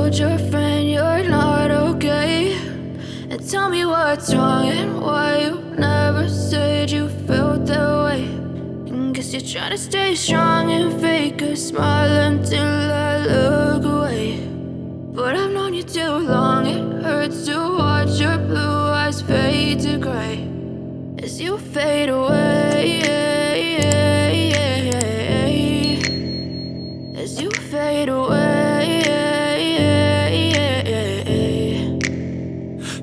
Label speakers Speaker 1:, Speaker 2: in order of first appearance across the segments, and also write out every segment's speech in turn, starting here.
Speaker 1: told your friend you're not okay? And tell me what's wrong and why you never said you felt that way. And guess you're trying to stay strong and fake a smile until I look away. But I've known you too long, it hurts to watch your blue eyes fade to gray as you fade away, as you fade away.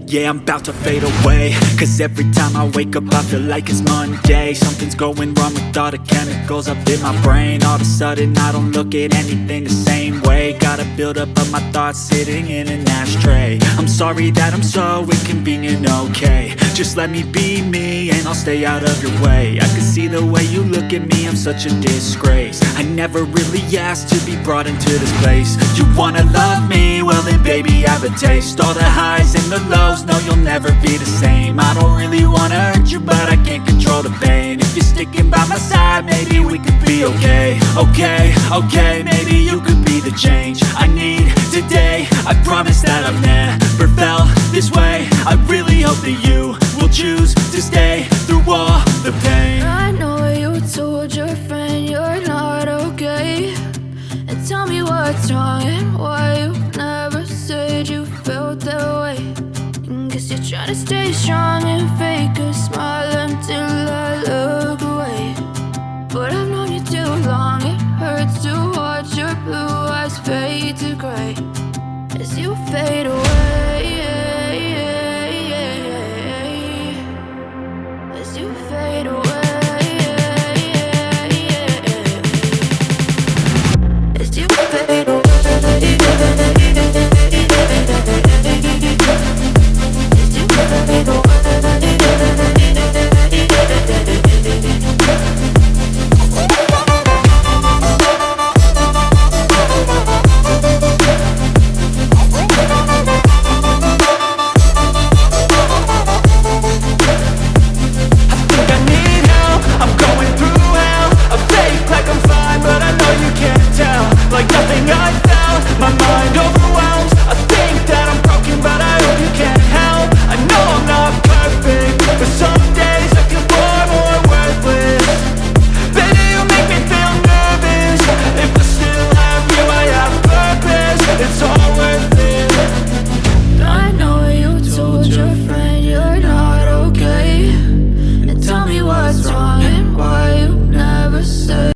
Speaker 2: Yeah, I'm about to fade away, cause every time I wake up I feel like it's Monday. Something's going wrong with all the chemicals up in my brain. All of a sudden I don't look at anything the same way. Got a build up of my thoughts sitting in an ashtray. I'm sorry that I'm so inconvenient, okay? Just let me be me and I'll stay out of your way. I can see the way you look at me, I'm such a disgrace. I never really asked to be brought into this place. You wanna love me? Well then baby, have a taste. All the highs and the lows, no, you'll never be the same. I don't really wanna hurt you, but I can't control the pain. If you're sticking by my side, maybe we could be okay. Okay, maybe you could be the change I need today. I promise that I've never felt this way. I really hope that you will choose to stay through all the pain.
Speaker 1: I know you told your friend you're not okay. And tell me what's wrong and why you never said you felt that way. And guess you're trying to stay strong and fake a smile until I look away. But I've known you too long, it hurts to watch your blue eyes fade to gray as you fade away.